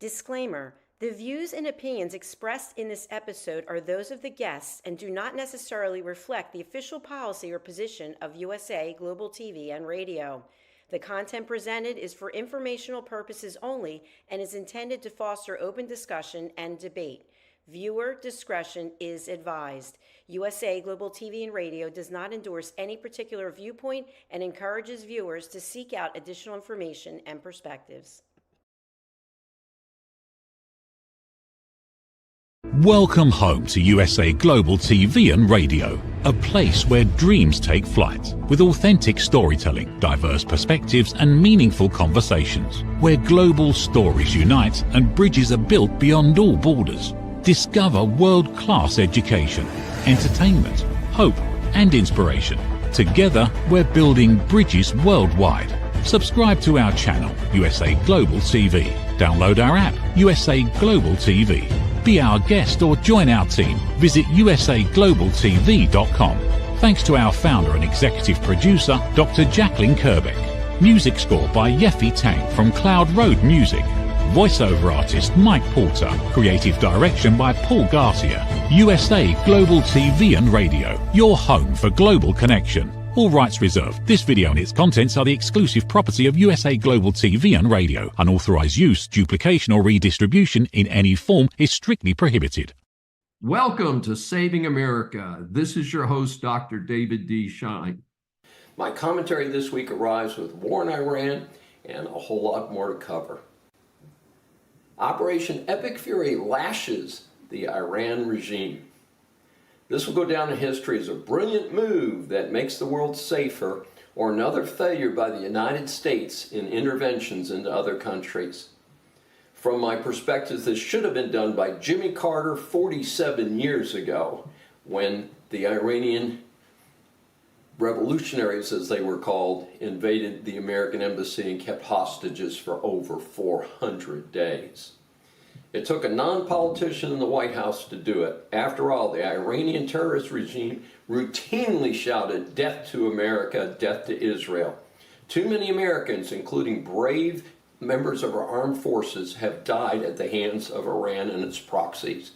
Disclaimer: the views and opinions expressed in this episode are those of the guests and do not necessarily reflect the official policy or position of USA Global TV and Radio. The content presented is for informational purposes only and is intended to foster open discussion and debate. Viewer discretion is advised. USA Global TV and Radio does not endorse any particular viewpoint and encourages viewers to seek out additional information and perspectives. Welcome home to USA Global TV and Radio, a place where dreams take flight, with authentic storytelling, diverse perspectives and meaningful conversations, where global stories unite and bridges are built beyond all borders. Discover world-class education, entertainment, hope and inspiration. Together, we're building bridges worldwide. Subscribe to our channel, USA Global TV. Download our app, USA Global TV. Be our guest or join our team. Visit usaglobaltv.com. Thanks to our founder and executive producer, Dr. Jacqueline Kerbeck. Music score by Yeffy Tang from Cloud Road Music. Voiceover artist Mike Porter. Creative direction by Paul Garcia. USA Global TV and Radio, your home for global connection. All rights reserved. This video and its contents are the exclusive property of USA Global TV and Radio. Unauthorized use, duplication or redistribution in any form is strictly prohibited. Welcome to Saving America. This is your host, Dr. David D. Schein. My commentary this week arrives with war in Iran and a whole lot more to cover. Operation Epic Fury lashes the Iran regime. This will go down in history as a brilliant move that makes the world safer, or another failure by the United States in interventions into other countries. From my perspective, this should have been done by Jimmy Carter 47 years ago, when the Iranian revolutionaries, as they were called, invaded the American embassy and kept hostages for over 400 days. It took a non-politician in the White House to do it. After all, the Iranian terrorist regime routinely shouted, "Death to America, death to Israel." Too many Americans, including brave members of our armed forces, have died at the hands of Iran and its proxies.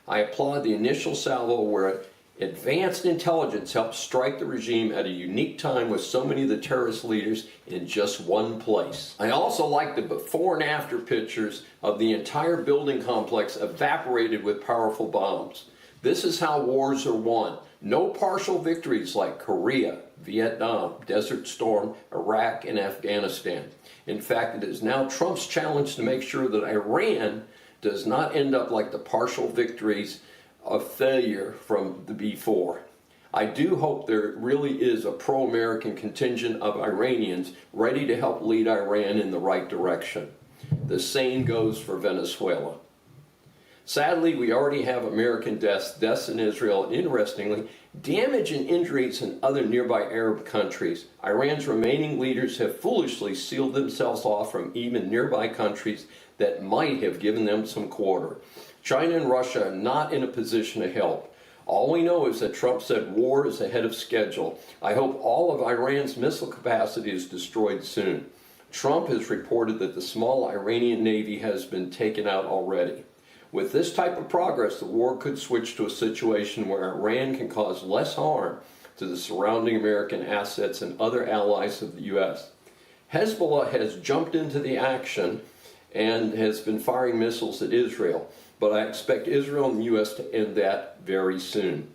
I applaud the initial salvo where advanced intelligence helped strike the regime at a unique time with so many of the terrorist leaders in just one place. I also like the before and after pictures of the entire building complex evaporated with powerful bombs. This is how wars are won. No partial victories like Korea, Vietnam, Desert Storm, Iraq, and Afghanistan. In fact, it is now Trump's challenge to make sure that Iran does not end up like the partial victories of failure from the before. I do hope there really is a pro-American contingent of Iranians ready to help lead Iran in the right direction. The same goes for Venezuela. Sadly, we already have American deaths in Israel, and interestingly, damage and injuries in other nearby Arab countries. Iran's remaining leaders have foolishly sealed themselves off from even nearby countries that might have given them some quarter. China and Russia are not in a position to help. All we know is that Trump said war is ahead of schedule. I hope all of Iran's missile capacity is destroyed soon. Trump has reported that the small Iranian navy has been taken out already. With this type of progress, the war could switch to a situation where Iran can cause less harm to the surrounding American assets and other allies of the U.S. Hezbollah has jumped into the action and has been firing missiles at Israel. But I expect Israel and the U.S. to end that very soon.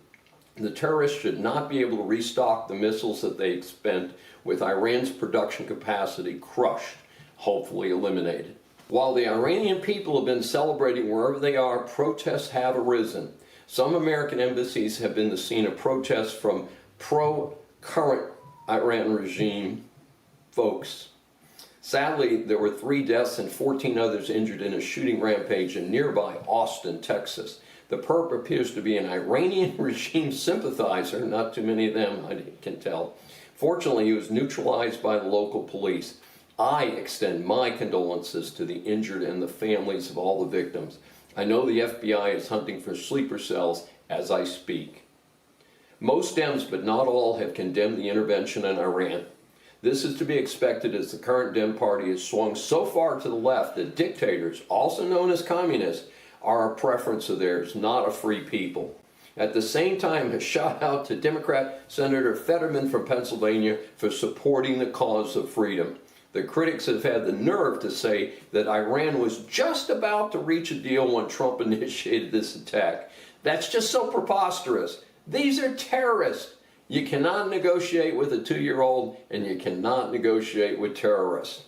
The terrorists should not be able to restock the missiles that they spent, with Iran's production capacity crushed, hopefully eliminated. While the Iranian people have been celebrating wherever they are, protests have arisen. Some American embassies have been the scene of protests from pro-current Iran regime folks. Sadly, there were 3 deaths and 14 others injured in a shooting rampage in nearby Austin, Texas. The perp appears to be an Iranian regime sympathizer, not too many of them, I can tell. Fortunately, he was neutralized by the local police. I extend my condolences to the injured and the families of all the victims. I know the FBI is hunting for sleeper cells as I speak. Most Dems, but not all, have condemned the intervention in Iran. This is to be expected as the current Dem Party has swung so far to the left that dictators, also known as communists, are a preference of theirs, not a free people. At the same time, a shout out to Democrat Senator Fetterman from Pennsylvania for supporting the cause of freedom. The critics have had the nerve to say that Iran was just about to reach a deal when Trump initiated this attack. That's just so preposterous. These are terrorists. You cannot negotiate with a 2-year-old, and you cannot negotiate with terrorists.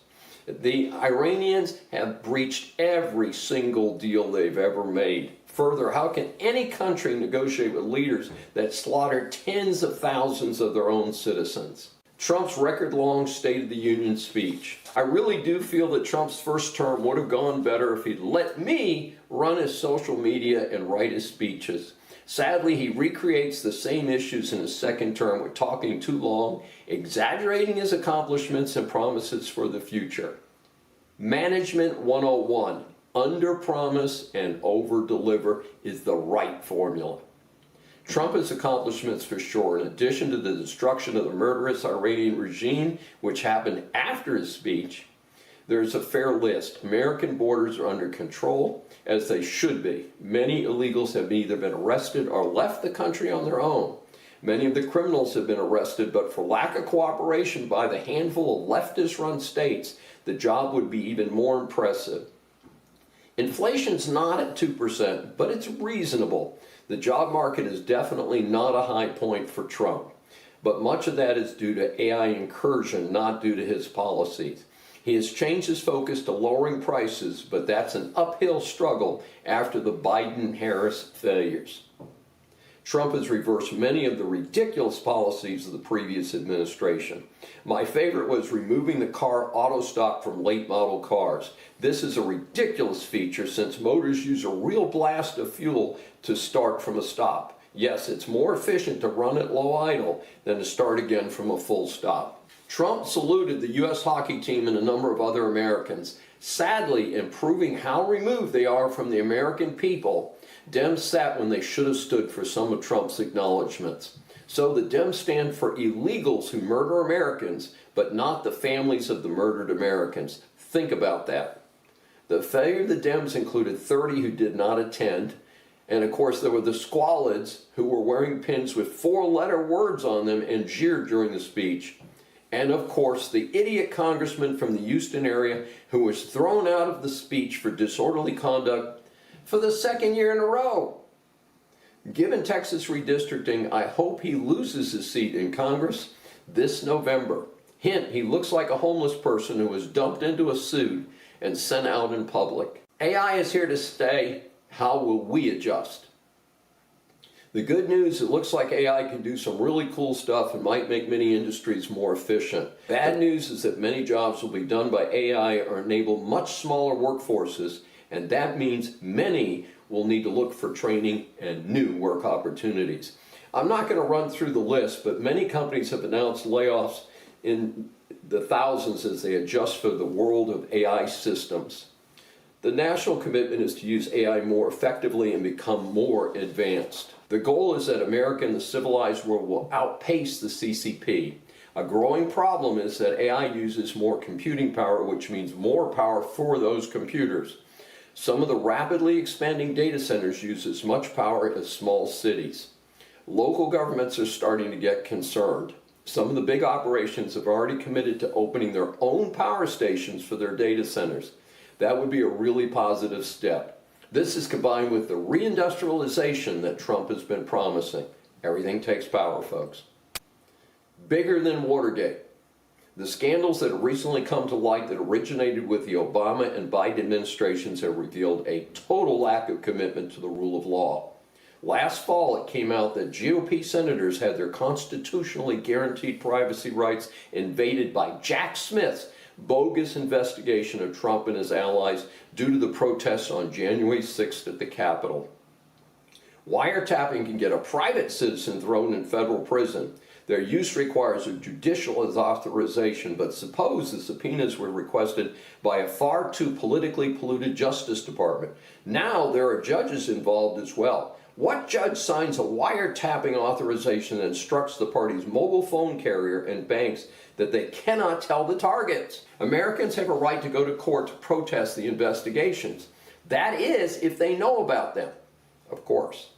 The Iranians have breached every single deal they've ever made. Further, how can any country negotiate with leaders that slaughter tens of thousands of their own citizens? Trump's record-long State of the Union speech. I really do feel that Trump's first term would have gone better if he'd let me run his social media and write his speeches. Sadly, he recreates the same issues in his second term with talking too long, exaggerating his accomplishments and promises for the future. Management 101, under-promise and over-deliver is the right formula. Trump's accomplishments for sure, in addition to the destruction of the murderous Iranian regime, which happened after his speech, there's a fair list. American borders are under control, as they should be. Many illegals have either been arrested or left the country on their own. Many of the criminals have been arrested, but for lack of cooperation by the handful of leftist-run states, the job would be even more impressive. Inflation's not at 2%, but it's reasonable. The job market is definitely not a high point for Trump, but much of that is due to AI incursion, not due to his policies. He has changed his focus to lowering prices, but that's an uphill struggle after the Biden-Harris failures. Trump has reversed many of the ridiculous policies of the previous administration. My favorite was removing the car auto stop from late model cars. This is a ridiculous feature since motors use a real blast of fuel to start from a stop. Yes, it's more efficient to run at low idle than to start again from a full stop. Trump saluted the U.S. hockey team and a number of other Americans. Sadly, in proving how removed they are from the American people, Dems sat when they should have stood for some of Trump's acknowledgments. So the Dems stand for illegals who murder Americans, but not the families of the murdered Americans. Think about that. The failure of the Dems included 30 who did not attend, and of course there were the squalids who were wearing pins with 4-letter words on them and jeered during the speech. And of course the idiot congressman from the Houston area who was thrown out of the speech for disorderly conduct for the second year in a row. Given Texas redistricting, I hope he loses his seat in Congress this November. Hint, he looks like a homeless person who was dumped into a suit and sent out in public. AI is here to stay. How will we adjust? The good news, it looks like AI can do some really cool stuff and might make many industries more efficient. Bad news is that many jobs will be done by AI or enable much smaller workforces, and that means many will need to look for training and new work opportunities. I'm not going to run through the list, but many companies have announced layoffs in the thousands as they adjust for the world of AI systems. The national commitment is to use AI more effectively and become more advanced. The goal is that America and the civilized world will outpace the CCP. A growing problem is that AI uses more computing power, which means more power for those computers. Some of the rapidly expanding data centers use as much power as small cities. Local governments are starting to get concerned. Some of the big operations have already committed to opening their own power stations for their data centers. That would be a really positive step. This is combined with the reindustrialization that Trump has been promising. Everything takes power, folks. Bigger than Watergate. The scandals that have recently come to light that originated with the Obama and Biden administrations have revealed a total lack of commitment to the rule of law. Last fall, it came out that GOP senators had their constitutionally guaranteed privacy rights invaded by Jack Smith's bogus investigation of Trump and his allies due to the protests on January 6th at the Capitol. Wiretapping can get a private citizen thrown in federal prison. Their use requires a judicial authorization, but suppose the subpoenas were requested by a far too politically polluted Justice Department. Now there are judges involved as well. What judge signs a wiretapping authorization that instructs the party's mobile phone carrier and banks that they cannot tell the targets? Americans have a right to go to court to protest the investigations. That is, if they know about them, of course.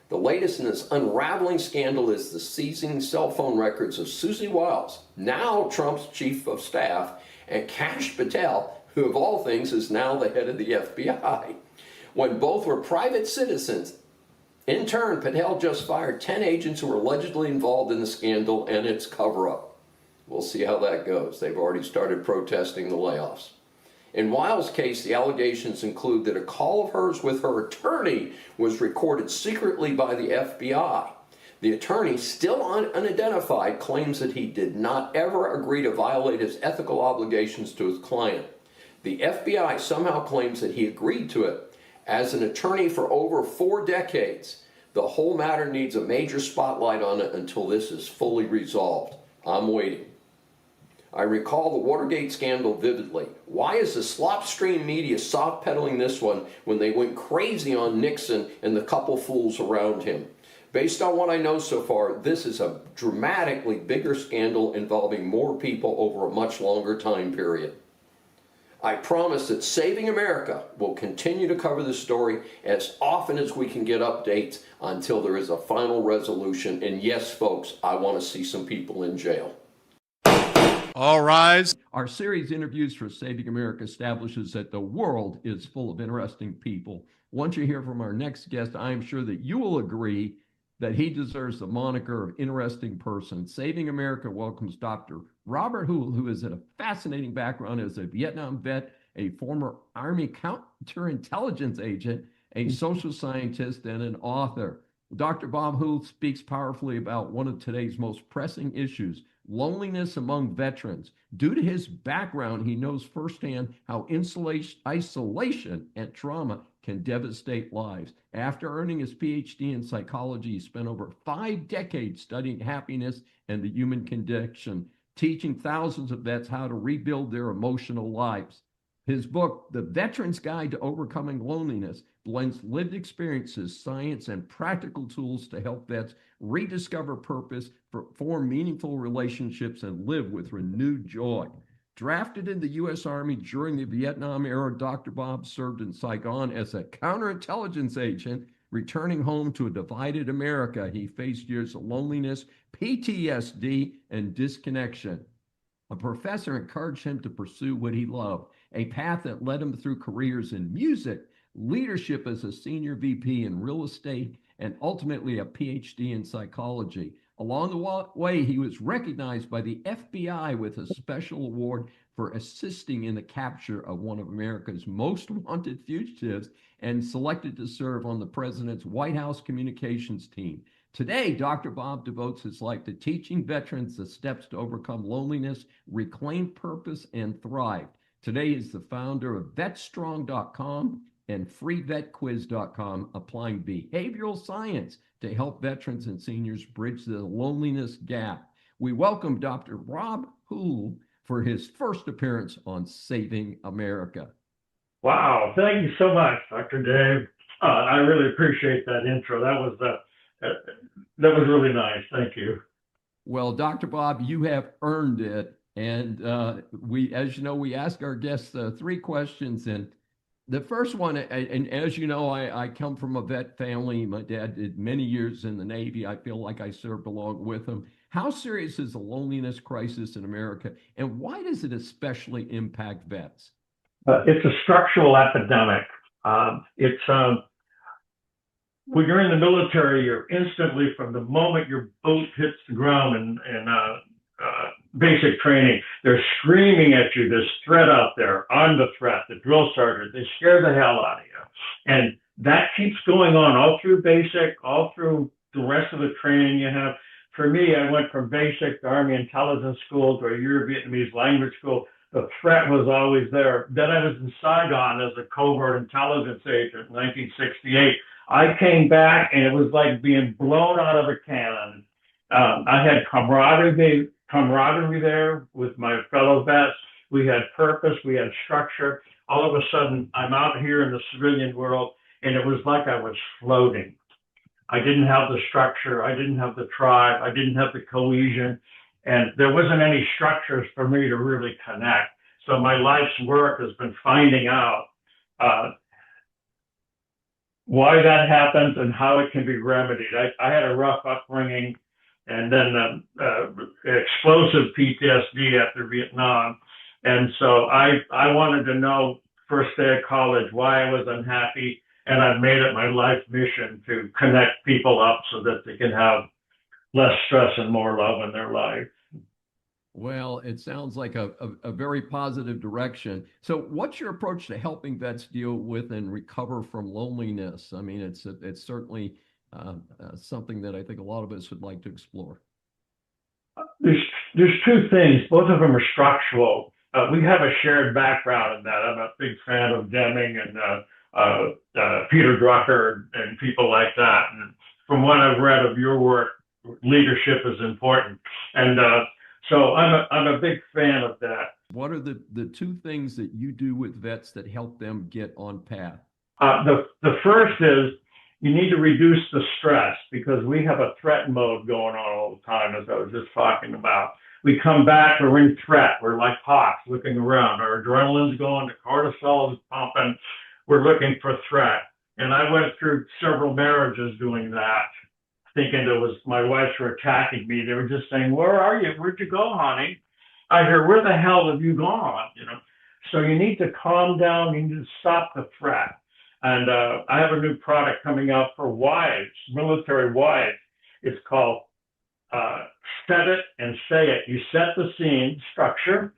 The latest in this unraveling scandal is the seizing cell phone records of Susie Wiles, now Trump's chief of staff, and Kash Patel, who of all things is now the head of the FBI. When both were private citizens, in turn, Patel just fired 10 agents who were allegedly involved in the scandal and its cover-up. We'll see how that goes. They've already started protesting the layoffs. In Wiles' case, the allegations include that a call of hers with her attorney was recorded secretly by the FBI. The attorney, still unidentified, claims that he did not ever agree to violate his ethical obligations to his client. The FBI somehow claims that he agreed to it. As an attorney for over 4 decades, the whole matter needs a major spotlight on it until this is fully resolved. I'm waiting. I recall the Watergate scandal vividly. Why is the slopstream media soft pedaling this one when they went crazy on Nixon and the couple fools around him? Based on what I know so far, this is a dramatically bigger scandal involving more people over a much longer time period. I promise that Saving America will continue to cover this story as often as we can get updates until there is a final resolution. And yes, folks, I want to see some people in jail. All rise. Our series Interviews for Saving America establishes that the world is full of interesting people. Once you hear from our next guest, I am sure that you will agree that he deserves the moniker of interesting person. Saving America welcomes Dr. Robert Houle, who has a fascinating background as a Vietnam vet, a former Army counterintelligence agent, a social scientist, and an author. Dr. Bob Houle speaks powerfully about one of today's most pressing issues, loneliness among veterans. Due to his background, he knows firsthand how isolation and trauma can devastate lives. After earning his PhD in psychology, he spent over 5 decades studying happiness and the human condition, teaching thousands of vets how to rebuild their emotional lives. His book, The Veteran's Guide to Overcoming Loneliness, blends lived experiences, science, and practical tools to help vets rediscover purpose, form meaningful relationships, and live with renewed joy. Drafted in the U.S. Army during the Vietnam era, Dr. Bob served in Saigon as a counterintelligence agent. Returning home to a divided America, he faced years of loneliness, PTSD, and disconnection. A professor encouraged him to pursue what he loved, a path that led him through careers in music, leadership as a senior VP in real estate, and ultimately a PhD in psychology. Along the way, he was recognized by the FBI with a special award for assisting in the capture of one of America's most wanted fugitives and selected to serve on the president's White House communications team. Today, Dr. Bob devotes his life to teaching veterans the steps to overcome loneliness, reclaim purpose, and thrive. Today, he's the founder of vetstrong.com and freevetquiz.com, applying behavioral science to help veterans and seniors bridge the loneliness gap. We welcome Dr. Rob Houle for his first appearance on Saving America. Wow, thank you so much, Dr. Dave. I really appreciate that intro. That was really nice. Thank you. Well, Dr. Bob, you have earned it. And we, as you know, we ask our guests 3 questions. And the first one, and as you know, I come from a vet family. My dad did many years in the Navy. I feel like I served along with him. How serious is the loneliness crisis in America, and why does it especially impact vets? It's a structural epidemic. When you're in the military, you're instantly, from the moment your boat hits the ground in basic training, they're screaming at you, this threat out there, I'm the threat, the drill sergeant, they scare the hell out of you. And that keeps going on all through basic, all through the rest of the training you have. For me, I went from basic to Army Intelligence School to a year Vietnamese language school. The threat was always there. Then I was in Saigon as a covert intelligence agent in 1968. I came back and it was like being blown out of a cannon. I had camaraderie there with my fellow vets. We had purpose, we had structure. All of a sudden, I'm out here in the civilian world, and it was like I was floating. I didn't have the structure, I didn't have the tribe, I didn't have the cohesion, and there wasn't any structures for me to really connect. So my life's work has been finding out why that happens and how it can be remedied. I had a rough upbringing and then explosive PTSD after Vietnam. And so I wanted to know first day of college why I was unhappy. And I've made it my life mission to connect people up so that they can have less stress and more love in their life. Well, it sounds like a very positive direction. So what's your approach to helping vets deal with and recover from loneliness? I mean, it's certainly something that I think a lot of us would like to explore. There's two things. Both of them are structural. We have a shared background in that. I'm a big fan of Deming and Peter Drucker and people like that. And from what I've read of your work, leadership is important. And so I'm a big fan of that. What are the two things that you do with vets that help them get on path? The first is you need to reduce the stress because we have a threat mode going on all the time, as I was just talking about. We come back, we're in threat. We're like hawks looking around. Our adrenaline's going, the cortisol is pumping. We're looking for threat. And I went through several marriages doing that, thinking it was my wives were attacking me. They were just saying, "Where are you? Where'd you go, honey?" I hear, "Where the hell have you gone?" So you need to calm down. You need to stop the threat. And I have a new product coming out for wives, military wives. It's called Set It and Say It. You set the scene, structure.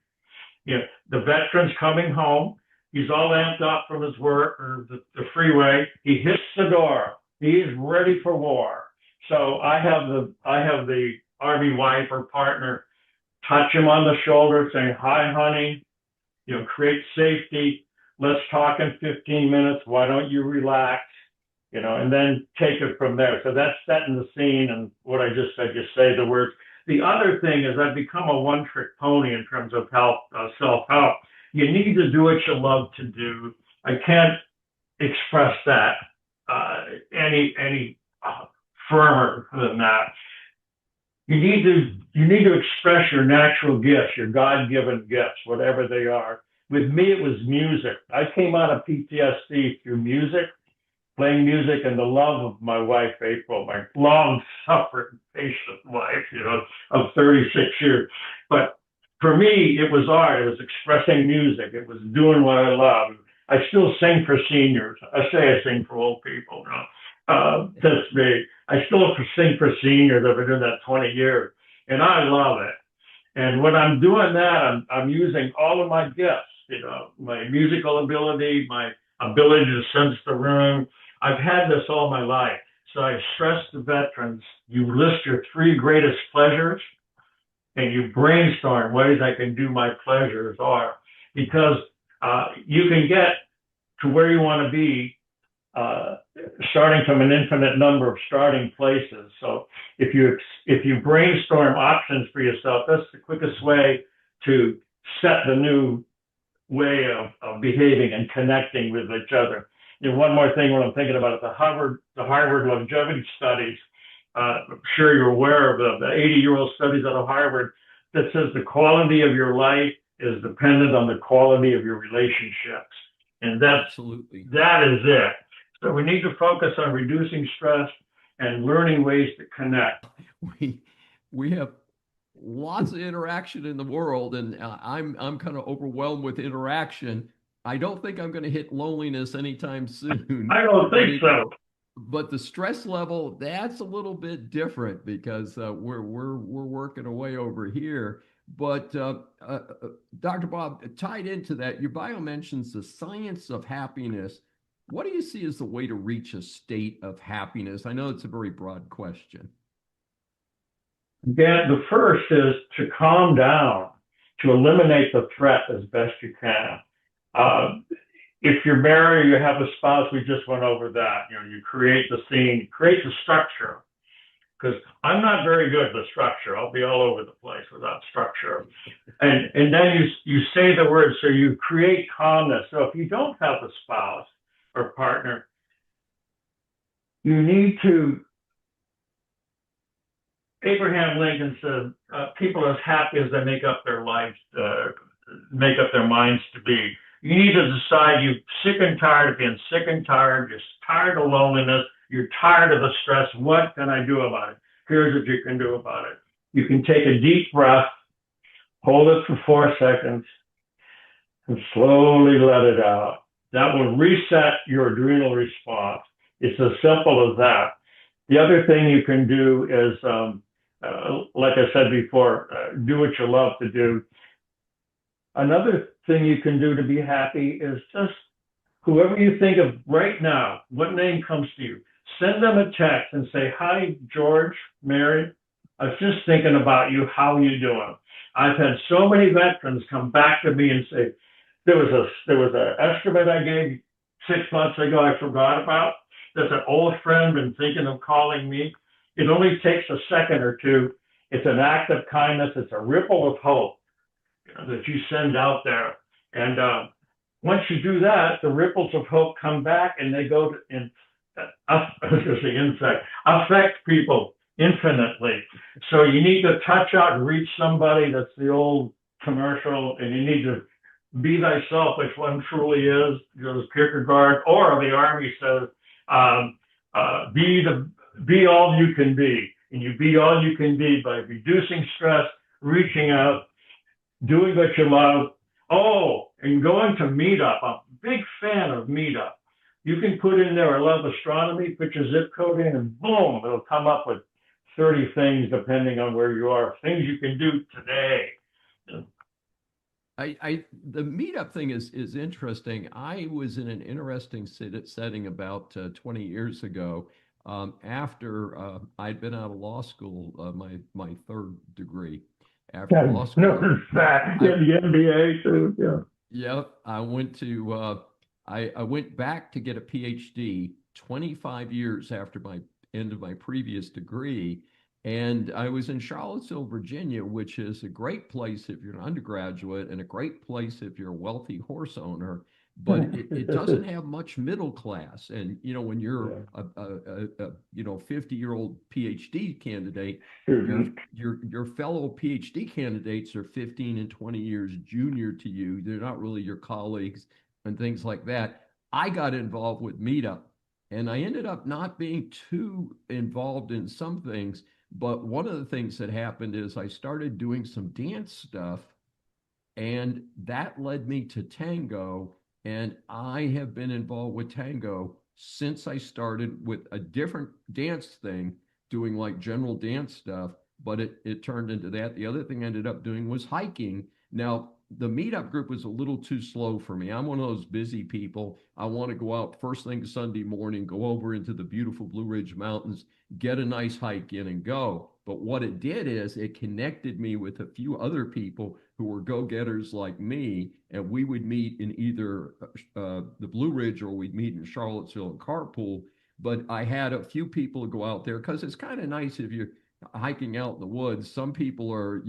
The veteran's coming home. He's all amped up from his work or the freeway. He hits the door. He's ready for war. So I have the Army wife or partner touch him on the shoulder, saying, "Hi, honey, create safety. Let's talk in 15 minutes. Why don't you relax?" And then take it from there. So that's setting the scene. And what I just said, you say the words. The other thing is I've become a one-trick pony in terms of self-help. You need to do what you love to do. I can't express that any firmer than that. You need to express your natural gifts, your God-given gifts, whatever they are. With me, it was music. I came out of PTSD through music, playing music, and the love of my wife, April, my long-suffering, patient wife, of 36 years. But for me, it was art. It was expressing music. It was doing what I love. I still sing for seniors. I say I sing for old people. That's me. I still sing for seniors. I've been doing that 20 years, and I love it. And when I'm doing that, I'm using all of my gifts, my musical ability, my ability to sense the room. I've had this all my life. So I stress the veterans, you list your 3 greatest pleasures and you brainstorm ways I can do my pleasures are, because you can get to where you want to be starting from an infinite number of starting places. So if you brainstorm options for yourself, that's the quickest way to set the new way of behaving and connecting with each other. One more thing when I'm thinking about it, the Harvard longevity studies, I'm sure you're aware of the 80-year-old studies out of Harvard that says the quality of your life is dependent on the quality of your relationships. And that is it. So we need to focus on reducing stress and learning ways to connect. We have lots of interaction in the world, and I'm kind of overwhelmed with interaction. I don't think I'm going to hit loneliness anytime soon. I don't think so. But the stress level, that's a little bit different because we're working away over here. But Dr. Bob, tied into that, your bio mentions the science of happiness. What do you see as the way to reach a state of happiness? I know it's a very broad question. Dan, the first is to calm down, to eliminate the threat as best you can. If you're married, you have a spouse, we just went over that. You create the scene, create the structure. because I'm not very good with structure. I'll be all over the place without structure. And then you say the word, so you create calmness. So if you don't have a spouse or partner, you need to, Abraham Lincoln said, people are as happy as they make up their lives, make up their minds to be. You need to decide you're sick and tired of being sick and tired. You're tired of loneliness. You're tired of the stress. What can I do about it? Here's what you can do about it. You can take a deep breath, hold it for 4 seconds, and slowly let it out. That will reset your adrenal response. It's as simple as that. The other thing you can do is, like I said before, do what you love to do. Another thing you can do to be happy is just whoever you think of right now, what name comes to you, send them a text and say, "Hi, George, Mary, I was just thinking about you. How are you doing?" I've had so many veterans come back to me and say, there was an estimate I gave 6 months ago I forgot about. There's an old friend been thinking of calling me. It only takes a second or two. It's an act of kindness. It's a ripple of hope that you send out there. And once you do that, the ripples of hope come back and they go to, affect people infinitely. So you need to touch out and reach somebody. That's the old commercial. And you need to be thyself, which one truly is, as Kierkegaard, or the Army says, be all you can be. And you be all you can be by reducing stress, reaching out, doing what you love. Oh, and going to Meetup. I'm a big fan of Meetup. You can put in there, I love astronomy, put your zip code in, and boom, it'll come up with 30 things depending on where you are. Things you can do today. The meetup thing is interesting. I was in an interesting setting about 20 years ago, after I'd been out of law school, my third degree. After law school, Notice that. The MBA too. Yeah. Yep, I went to I went back to get a PhD 25 years after my end of my previous degree. And I was in Charlottesville, Virginia, which is a great place if you're an undergraduate and a great place if you're a wealthy horse owner, but it doesn't have much middle class. And, when you're a 50-year-old PhD candidate, your fellow PhD candidates are 15 and 20 years junior to you. They're not really your colleagues and things like that. I got involved with Meetup, and I ended up not being too involved in some things. But one of the things that happened is I started doing some dance stuff, and that led me to tango. And I have been involved with tango since I started with a different dance thing, doing like general dance stuff, but it turned into that. The other thing I ended up doing was hiking. Now, the meetup group was a little too slow for me. I'm one of those busy people. I want to go out first thing Sunday morning, go over into the beautiful Blue Ridge Mountains, get a nice hike in and go. But what it did is it connected me with a few other people who were go-getters like me, and we would meet in either the Blue Ridge or we'd meet in Charlottesville and carpool. But I had a few people go out there because it's kind of nice if you're hiking out in the woods. Some people are,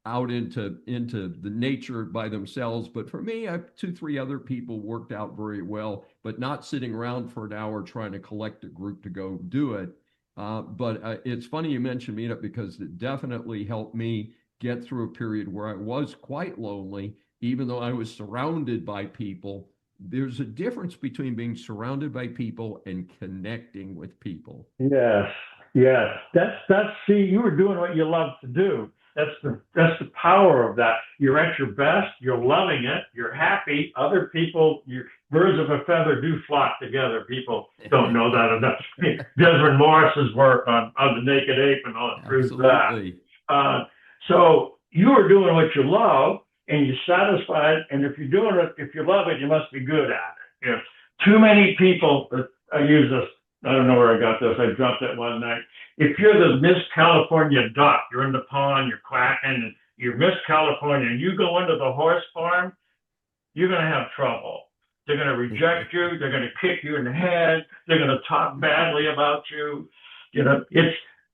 out into the nature by themselves. But for me, 2-3 other people worked out very well, but not sitting around for an hour trying to collect a group to go do it. But it's funny you mentioned Meetup because it definitely helped me get through a period where I was quite lonely, even though I was surrounded by people. There's a difference between being surrounded by people and connecting with people. Yes. That's see, you were doing what you love to do. That's the power of that. You're at your best. You're loving it. You're happy. Other people, birds of a feather do flock together. People don't know that enough. Desmond Morris's work on the naked ape and all that proves that. So you are doing what you love, and you're satisfied. And if you're doing it, if you love it, you must be good at it. Too many people. I use this. I don't know where I got this. I dropped it one night. If you're the Miss California duck, you're in the pond, you're quacking, and you're Miss California, and you go into the horse farm, you're going to have trouble. They're going to reject you. They're going to kick you in the head. They're going to talk badly about you.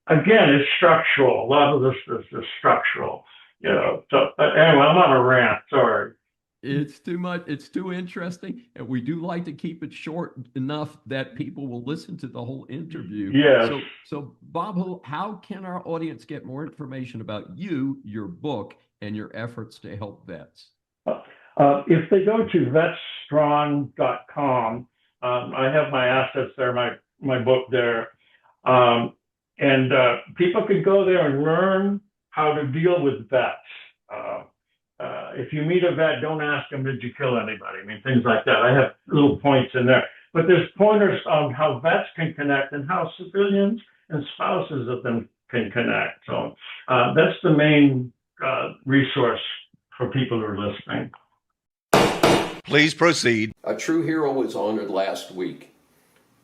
again, it's structural. A lot of this is structural. So anyway, I'm on a rant. Sorry. It's too much. It's too interesting. And we do like to keep it short enough that people will listen to the whole interview. Yes. So Bob, how can our audience get more information about you, your book, and your efforts to help vets? If they go to vetstrong.com, I have my assets there, my book there. And people can go there and learn how to deal with vets. If you meet a vet, don't ask them, did you kill anybody? I mean, things like that. I have little points in there. But there's pointers on how vets can connect and how civilians and spouses of them can connect. So that's the main resource for people who are listening. Please proceed. A true hero was honored last week.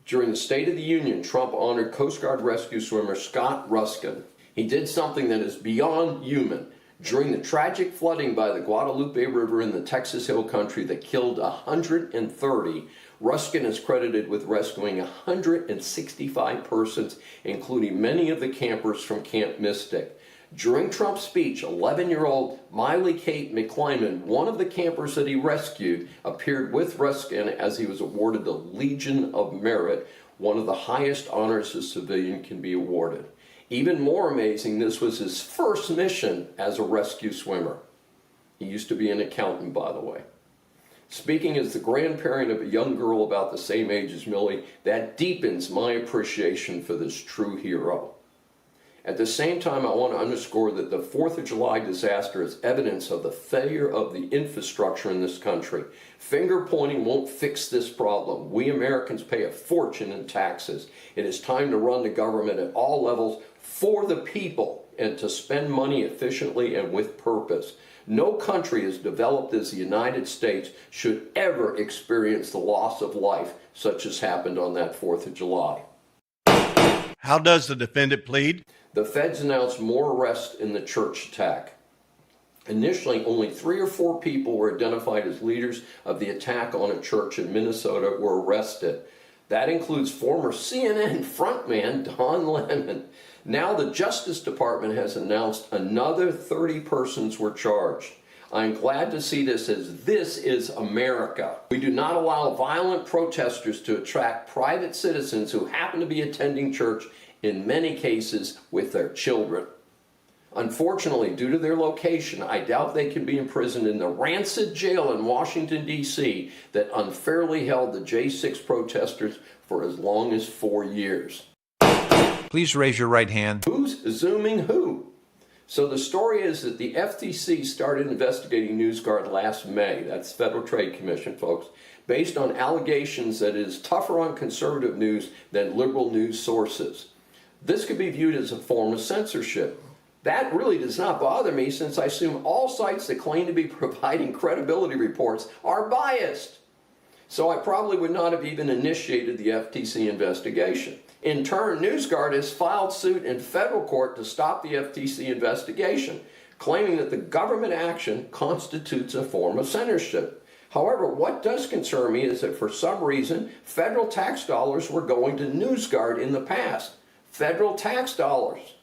During the State of the Union, Trump honored Coast Guard rescue swimmer Scott Ruskin. He did something that is beyond human. During the tragic flooding by the Guadalupe River in the Texas Hill Country that killed 130, Ruskin is credited with rescuing 165 persons, including many of the campers from Camp Mystic. During Trump's speech, 11-year-old Miley Kate McClyman, one of the campers that he rescued, appeared with Ruskin as he was awarded the Legion of Merit, one of the highest honors a civilian can be awarded. Even more amazing, this was his first mission as a rescue swimmer. He used to be an accountant, by the way. Speaking as the grandparent of a young girl about the same age as Millie, that deepens my appreciation for this true hero. At the same time, I want to underscore that the 4th of July disaster is evidence of the failure of the infrastructure in this country. Finger pointing won't fix this problem. We Americans pay a fortune in taxes. It is time to run the government at all levels for the people and to spend money efficiently and with purpose. No country as developed as the United States should ever experience the loss of life such as happened on that 4th of July. How does the defendant plead? The feds announced more arrests in the church attack. Initially, only 3 or 4 people were identified as leaders of the attack on a church in Minnesota were arrested. That includes former CNN frontman Don Lemon. Now the Justice Department has announced another 30 persons were charged. I'm glad to see this as this is America. We do not allow violent protesters to attract private citizens who happen to be attending church, in many cases with their children. Unfortunately, due to their location, I doubt they can be imprisoned in the rancid jail in Washington, D.C. that unfairly held the J6 protesters for as long as 4 years. Please raise your right hand. Who's zooming who? So the story is that the FTC started investigating NewsGuard last May, that's Federal Trade Commission, folks, based on allegations that it is tougher on conservative news than liberal news sources. This could be viewed as a form of censorship. That really does not bother me, since I assume all sites that claim to be providing credibility reports are biased. So I probably would not have even initiated the FTC investigation. In turn, NewsGuard has filed suit in federal court to stop the FTC investigation, claiming that the government action constitutes a form of censorship. However, what does concern me is that for some reason, federal tax dollars were going to NewsGuard in the past. Federal tax dollars.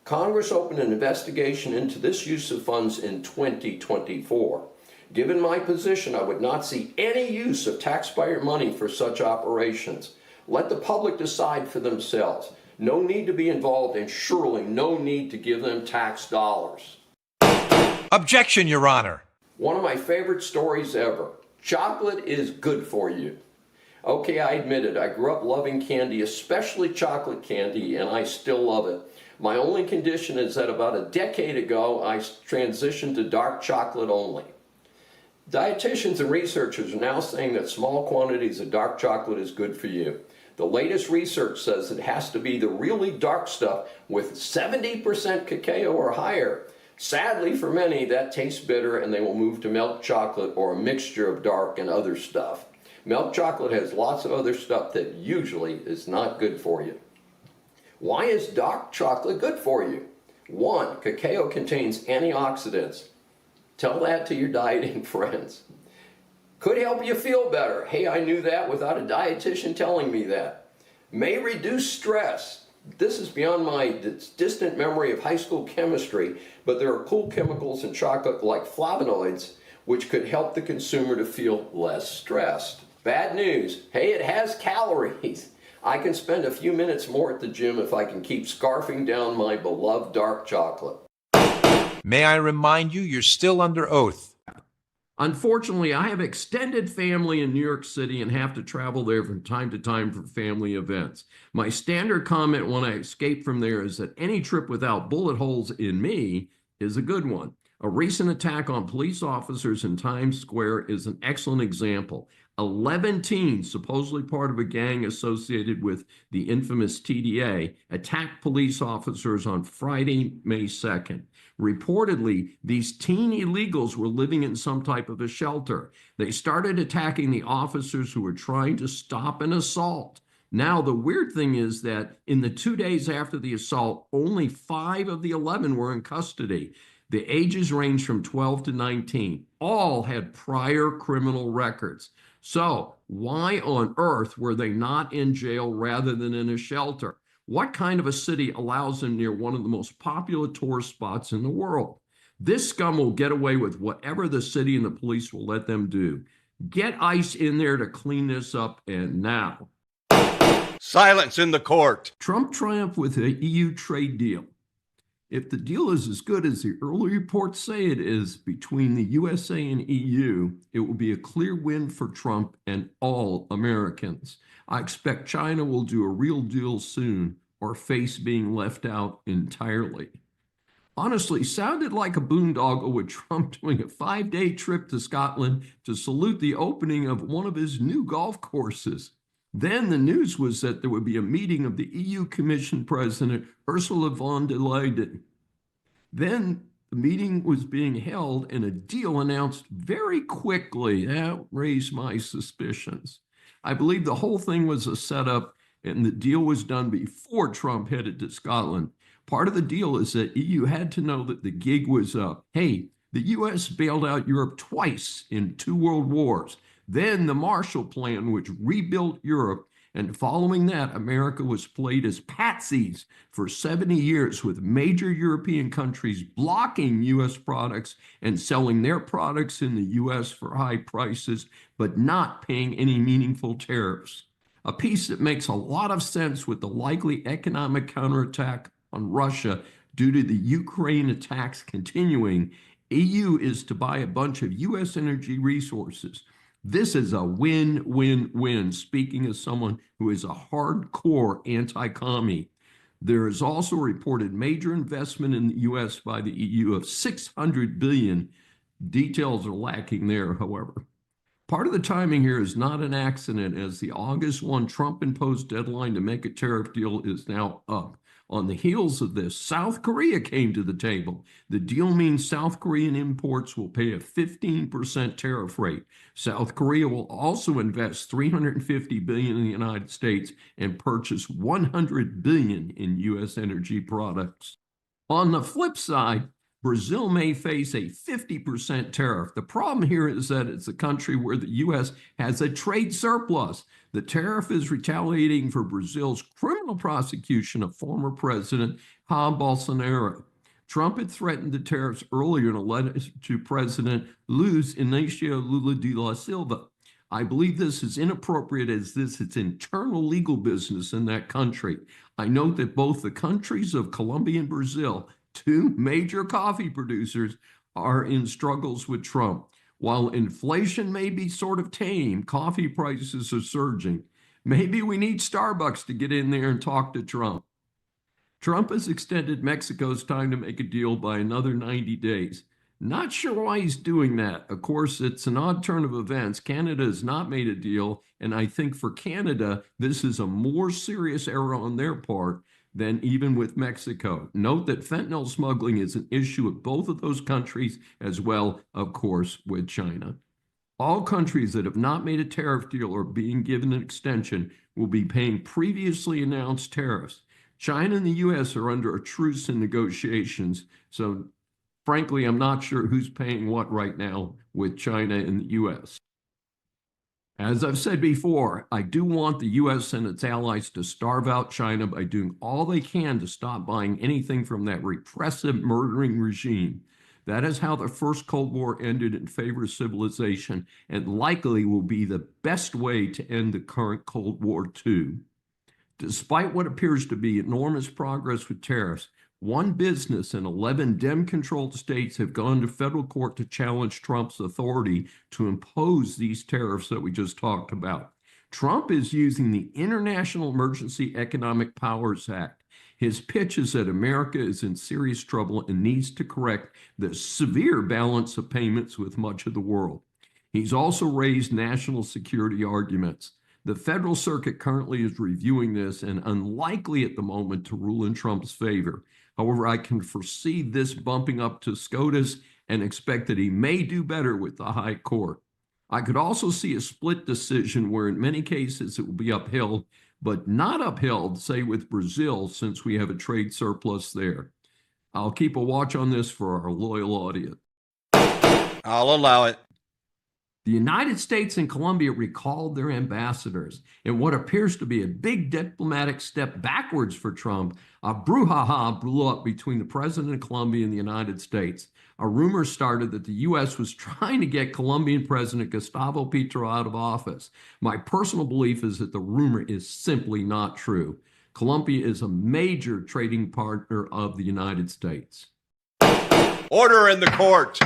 Congress opened an investigation into this use of funds in 2024. Given my position, I would not see any use of taxpayer money for such operations. Let the public decide for themselves. No need to be involved, and surely no need to give them tax dollars. Objection, Your Honor. One of my favorite stories ever. Chocolate is good for you. Okay, I admit it. I grew up loving candy, especially chocolate candy, and I still love it. My only condition is that about a decade ago, I transitioned to dark chocolate only. Dietitians and researchers are now saying that small quantities of dark chocolate is good for you. The latest research says it has to be the really dark stuff with 70% cacao or higher. Sadly, for many, that tastes bitter and they will move to milk chocolate or a mixture of dark and other stuff. Milk chocolate has lots of other stuff that usually is not good for you. Why is dark chocolate good for you? 1, cacao contains antioxidants. Tell that to your dieting friends. Could help you feel better. Hey, I knew that without a dietitian telling me that. May reduce stress. This is beyond my distant memory of high school chemistry, but there are cool chemicals in chocolate like flavonoids, which could help the consumer to feel less stressed. Bad news, hey, it has calories. I can spend a few minutes more at the gym if I can keep scarfing down my beloved dark chocolate. May I remind you, you're still under oath. Unfortunately, I have extended family in New York City and have to travel there from time to time for family events. My standard comment when I escape from there is that any trip without bullet holes in me is a good one. A recent attack on police officers in Times Square is an excellent example. 11 teens, supposedly part of a gang associated with the infamous TDA, attacked police officers on Friday, May 2nd. Reportedly, these teen illegals were living in some type of a shelter. They started attacking the officers who were trying to stop an assault. Now, the weird thing is that in the 2 days after the assault, only 5 of the 11 were in custody. The ages range from 12 to 19. All had prior criminal records. So, why on earth were they not in jail rather than in a shelter? What kind of a city allows them near one of the most popular tourist spots in the world? This scum will get away with whatever the city and the police will let them do. Get ICE in there to clean this up, and now. Silence in the court. Trump triumphed with the EU trade deal. If the deal is as good as the early reports say it is between the USA and EU, it will be a clear win for Trump and all Americans. I expect China will do a real deal soon or face being left out entirely. Honestly, sounded like a boondoggle with Trump doing a 5-day trip to Scotland to salute the opening of one of his new golf courses. Then the news was that there would be a meeting of the EU Commission President Ursula von der Leyen. Then the meeting was being held and a deal announced very quickly. That raised my suspicions. I believe the whole thing was a setup and the deal was done before Trump headed to Scotland. Part of the deal is that EU had to know that the gig was up. Hey, the US bailed out Europe twice in 2 world wars. Then the Marshall Plan, which rebuilt Europe, and following that, America was played as patsies for 70 years with major European countries blocking US products and selling their products in the US for high prices, but not paying any meaningful tariffs. A piece that makes a lot of sense with the likely economic counterattack on Russia due to the Ukraine attacks continuing. EU is to buy a bunch of US energy resources. This is a win-win-win, speaking as someone who is a hardcore anti-commie. There is also reported major investment in the US by the EU of $600 billion. Details are lacking there, however. Part of the timing here is not an accident, as the August 1 Trump-imposed deadline to make a tariff deal is now up. On the heels of this, South Korea came to the table. The deal means South Korean imports will pay a 15% tariff rate. South Korea will also invest $350 billion in the United States and purchase $100 billion in U.S. energy products. On the flip side, Brazil may face a 50% tariff. The problem here is that it's a country where the U.S. has a trade surplus. The tariff is retaliating for Brazil's criminal prosecution of former President Jair Bolsonaro. Trump had threatened the tariffs earlier in a letter to President Luiz Inácio Lula da Silva. I believe this is inappropriate as this is internal legal business in that country. I note that both the countries of Colombia and Brazil, 2 major coffee producers, are in struggles with Trump. While inflation may be sort of tame, coffee prices are surging. Maybe we need Starbucks to get in there and talk to Trump. Trump has extended Mexico's time to make a deal by another 90 days. Not sure why he's doing that. Of course, it's an odd turn of events. Canada has not made a deal, and I think for Canada, this is a more serious error on their part than even with Mexico. Note that fentanyl smuggling is an issue with both of those countries, as well, of course, with China. All countries that have not made a tariff deal or being given an extension will be paying previously announced tariffs. China and the U.S. are under a truce in negotiations, so frankly, I'm not sure who's paying what right now with China and the U.S. As I've said before, I do want the U.S. and its allies to starve out China by doing all they can to stop buying anything from that repressive, murdering regime. That is how the first Cold War ended in favor of civilization, and likely will be the best way to end the current Cold War, too. Despite what appears to be enormous progress with tariffs, one business and 11 Dem-controlled states have gone to federal court to challenge Trump's authority to impose these tariffs that we just talked about. Trump is using the International Emergency Economic Powers Act. His pitch is that America is in serious trouble and needs to correct the severe balance of payments with much of the world. He's also raised national security arguments. The Federal Circuit currently is reviewing this and unlikely at the moment to rule in Trump's favor. However, I can foresee this bumping up to SCOTUS and expect that he may do better with the High Court. I could also see a split decision where in many cases it will be upheld, but not upheld, say, with Brazil, since we have a trade surplus there. I'll keep a watch on this for our loyal audience. I'll allow it. The United States and Colombia recalled their ambassadors. In what appears to be a big diplomatic step backwards for Trump, a brouhaha blew up between the president of Colombia and the United States. A rumor started that the U.S. was trying to get Colombian President Gustavo Petro out of office. My personal belief is that the rumor is simply not true. Colombia is a major trading partner of the United States. Order in the court.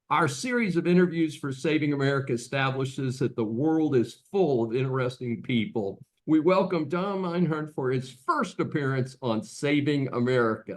Our series of interviews for Saving America establishes that the world is full of interesting people. We welcome Dom Einhorn for his first appearance on Saving America,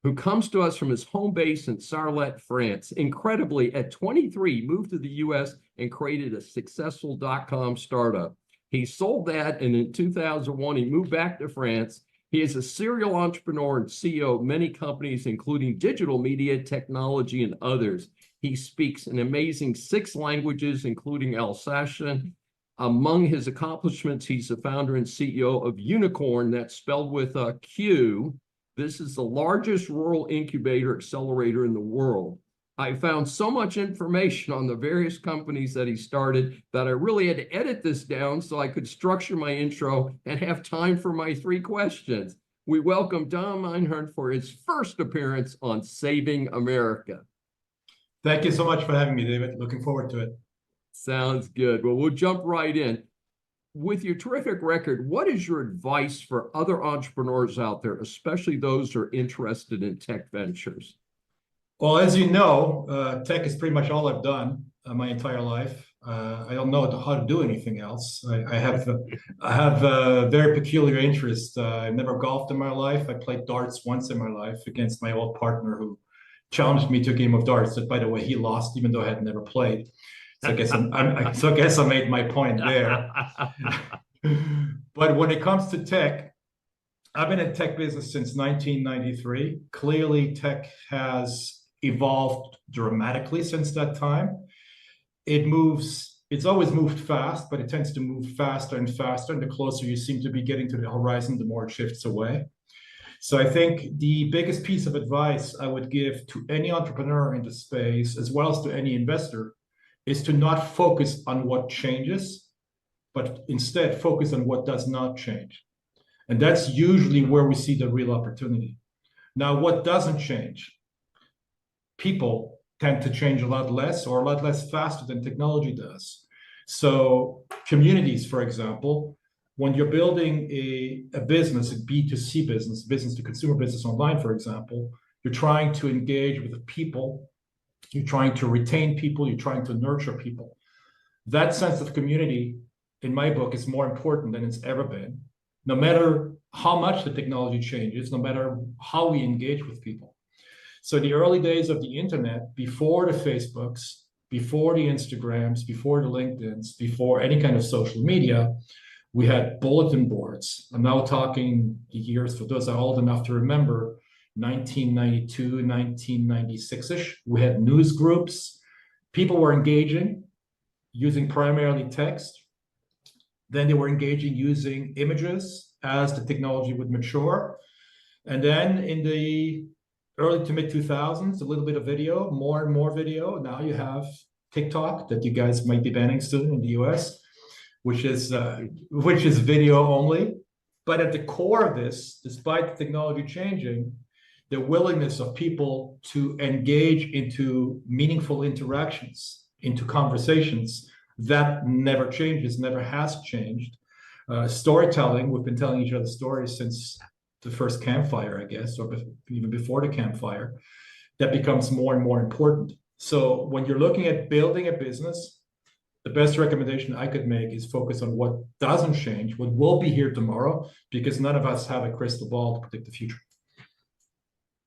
who comes to us from his home base in Sarlat, France. Incredibly, at 23, moved to the U.S. and created a successful .com startup. He sold that, and in 2001, he moved back to France. He is a serial entrepreneur and CEO of many companies, including digital media, technology, and others. He speaks an amazing 6 languages, including Alsatian. Among his accomplishments, he's the founder and CEO of Unicorn, that's spelled with a Q. This is the largest rural incubator accelerator in the world. I found so much information on the various companies that he started that I really had to edit this down so I could structure my intro and have time for my 3 questions. We welcome Dom Einhorn for his first appearance on Saving America. Thank you so much for having me, David. Looking forward to it. Sounds good. Well, we'll jump right in. With your terrific record, what is your advice for other entrepreneurs out there, especially those who are interested in tech ventures? Well, as you know, tech is pretty much all I've done my entire life. I don't know how to do anything else. I have a very peculiar interest. I've never golfed in my life. I played darts once in my life against my old partner who challenged me to a game of darts that, by the way, he lost, even though I had never played. So I guess I made my point there. But when it comes to tech, I've been in tech business since 1993. Clearly, tech has evolved dramatically since that time. It's always moved fast, but it tends to move faster and faster. And the closer you seem to be getting to the horizon, the more it shifts away. So I think the biggest piece of advice I would give to any entrepreneur in the space, as well as to any investor, is to not focus on what changes, but instead focus on what does not change. And that's usually where we see the real opportunity. Now, what doesn't change? People tend to change a lot less or a lot less faster than technology does. So communities, for example, when you're building a business, a B2C business, business to consumer business online, for example, you're trying to engage with people, you're trying to retain people, you're trying to nurture people. That sense of community, in my book, is more important than it's ever been, no matter how much the technology changes, no matter how we engage with people. So the early days of the internet, before the Facebooks, before the Instagrams, before the LinkedIns, before any kind of social media, we had bulletin boards. I'm now talking the years, for those that are old enough to remember, 1992, 1996-ish. We had news groups. People were engaging using primarily text. Then they were engaging using images as the technology would mature. And then in the early to mid 2000s, a little bit of video, more and more video. Now you have TikTok that you guys might be banning soon in the US. which is video only. But at the core of this, despite the technology changing, the willingness of people to engage into meaningful interactions, into conversations, that never changes, never has changed. Storytelling, we've been telling each other stories since the first campfire, I guess, or even before the campfire. That becomes more and more important. So when you're looking at building a business, the best recommendation I could make is focus on what doesn't change, what will be here tomorrow, because none of us have a crystal ball to predict the future.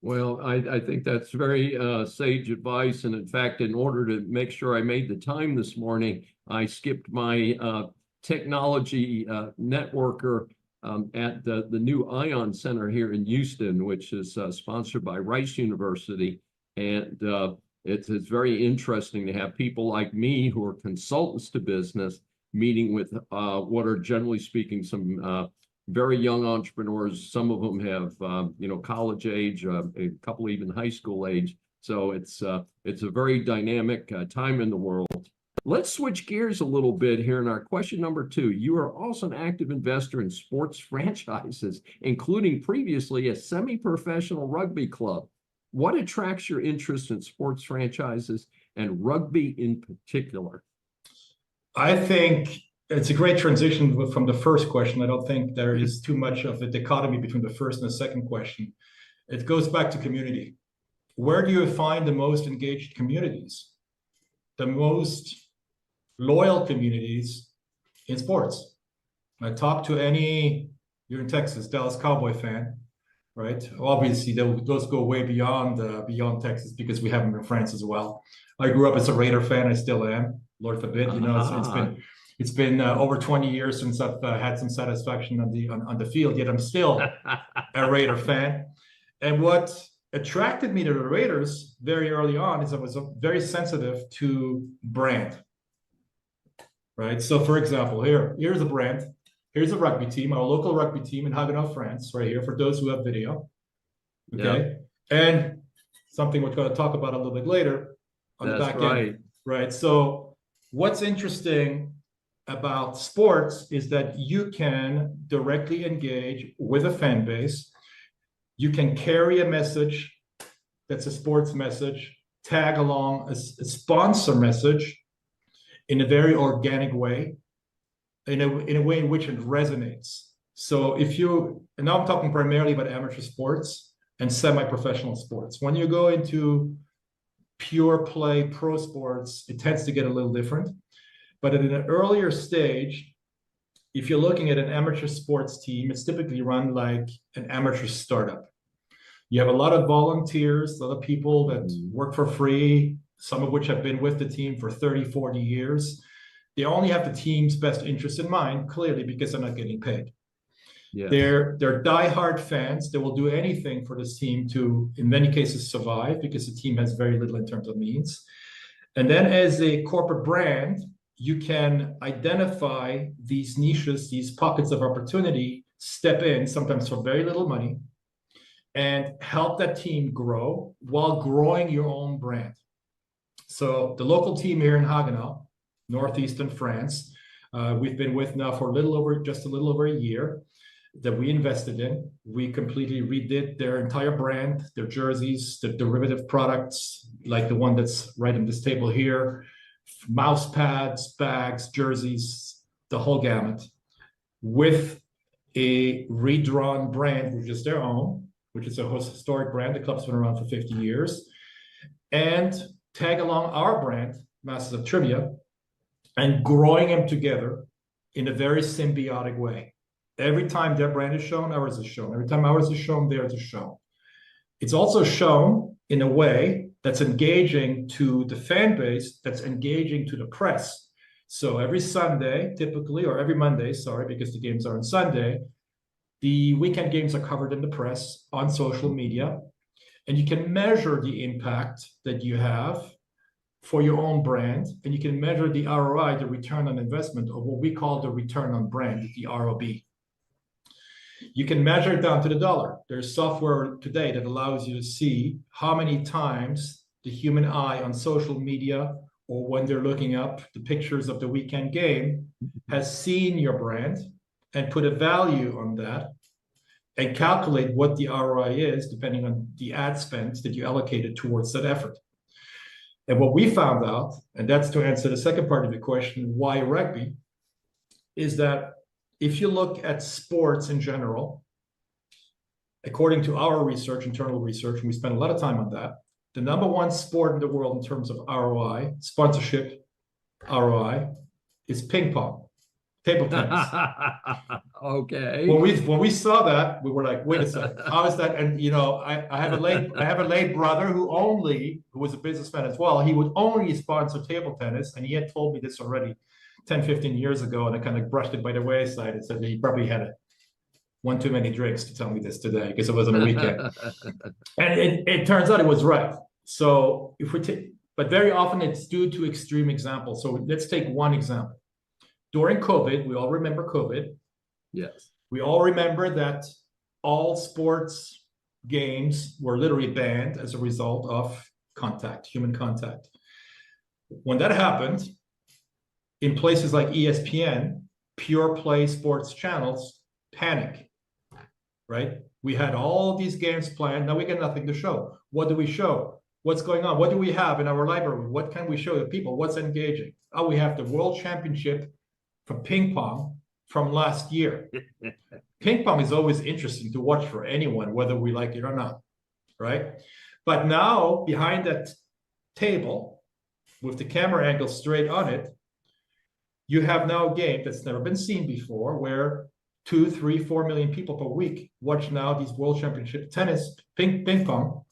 Well, I think that's very sage advice. And in fact, in order to make sure I made the time this morning, I skipped my technology networker at the new ION Center here in Houston, which is sponsored by Rice University. And it's very interesting to have people like me who are consultants to business meeting with what are, generally speaking, some very young entrepreneurs. Some of them have college age, a couple even high school age. So it's a very dynamic time in the world. Let's switch gears a little bit here in our question number 2. You are also an active investor in sports franchises, including previously a semi-professional rugby club. What attracts your interest in sports franchises and rugby in particular? I think it's a great transition from the first question. I don't think there is too much of a dichotomy between the first and the second question. It goes back to community. Where do you find the most engaged communities? The most loyal communities in sports. I talk to you're in Texas, Dallas Cowboy fan, right? Obviously, those go way beyond Texas because we have them in France as well. I grew up as a Raider fan. I still am. Lord forbid, it's been over 20 years since I've had some satisfaction on the field. Yet I'm still a Raider fan. And what attracted me to the Raiders very early on is I was very sensitive to brand. Right. So, for example, here's a brand. Here's a rugby team, our local rugby team in Haguenau, France, right here, for those who have video. Okay. Yeah. And something we're going to talk about a little bit later on the back end. Right. So what's interesting about sports is that you can directly engage with a fan base. You can carry a message that's a sports message, tag along a sponsor message in a very organic way, in a way in which it resonates. So and now I'm talking primarily about amateur sports and semi-professional sports. When you go into pure play pro sports, it tends to get a little different. But at an earlier stage, if you're looking at an amateur sports team, it's typically run like an amateur startup. You have a lot of volunteers, a lot of people that work for free, some of which have been with the team for 30, 40 years. They only have the team's best interest in mind, clearly, because they're not getting paid. Yeah. They're diehard fans. They will do anything for this team to, in many cases, survive, because the team has very little in terms of means. And then as a corporate brand, you can identify these niches, these pockets of opportunity, step in, sometimes for very little money, and help that team grow while growing your own brand. So the local team here in Haguenau, northeastern France, we've been with now for just a little over a year, that we invested in. We completely redid their entire brand, their jerseys, the derivative products, like the one that's right on this table here, mouse pads, bags, jerseys, the whole gamut, with a redrawn brand, which is their own, which is a historic brand. The club's been around for 50 years. And tag along our brand, Masters of Trivia, and growing them together in a very symbiotic way. Every time their brand is shown, ours is shown. Every time ours is shown, theirs is shown. It's also shown in a way that's engaging to the fan base, that's engaging to the press. So every Sunday, typically, or every Monday, sorry, because the games are on Sunday, the weekend games are covered in the press, on social media, and you can measure the impact that you have for your own brand, and you can measure the ROI, the return on investment, or what we call the return on brand, the ROB. You can measure it down to the dollar. There's software today that allows you to see how many times the human eye on social media or when they're looking up the pictures of the weekend game, has seen your brand and put a value on that and calculate what the ROI is depending on the ad spend that you allocated towards that effort. And what we found out, and that's to answer the second part of the question, why rugby, is that if you look at sports in general, according to our research, internal research, and we spent a lot of time on that, the number one sport in the world in terms of ROI, sponsorship ROI, is ping pong, table tennis. Okay. When we saw that, we were like, wait a second, how is that? And I have a late brother who was a businessman as well. He would only sponsor table tennis, and he had told me this already 10, 15 years ago, and I kind of brushed it by the wayside and said that he probably had one too many drinks to tell me this today because it was on a weekend. And it turns out it was right. So but very often it's due to extreme examples. So let's take one example. During COVID, we all remember COVID. Yes. We all remember that all sports games were literally banned as a result of human contact. When that happened, in places like ESPN, pure play sports channels panic, right? We had all these games planned. Now we get nothing to show. What do we show? What's going on? What do we have in our library? What can we show the people? What's engaging? Oh, we have the World Championship for ping pong from last year. Ping pong is always interesting to watch for anyone, whether we like it or not, right? But now behind that table with the camera angle straight on it, you have now a game that's never been seen before where 2, 3, 4 million people per week watch now these World Championship tennis ping pong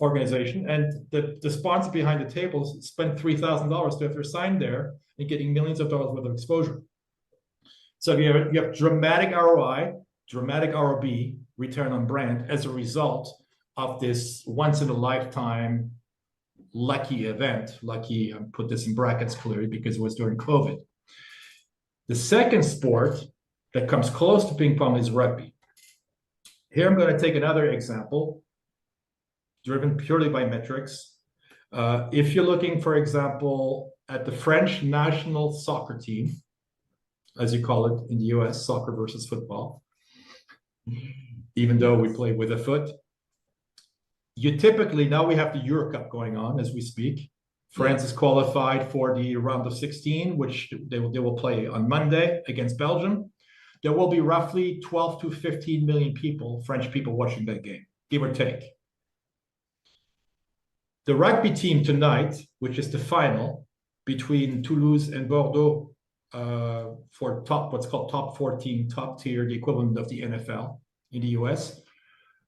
organization, and the sponsor behind the table spent $3,000 to have their sign there and getting millions of dollars worth of exposure. So you have dramatic ROI, dramatic ROB, return on brand, as a result of this once in a lifetime lucky event. Lucky, I put this in brackets clearly because it was during COVID. The second sport that comes close to ping pong is rugby. Here I'm going to take another example, driven purely by metrics. If you're looking, for example, at the French national soccer team, as you call it in the US, soccer versus football, even though we play with a foot, you typically, now we have the Euro Cup going on as we speak. France is qualified for the round of 16, which they will play on Monday against Belgium. There will be roughly 12 to 15 million people, French people, watching that game, give or take. The rugby team tonight, which is the final between Toulouse and Bordeaux for what's called top 14, top tier, the equivalent of the NFL in the US,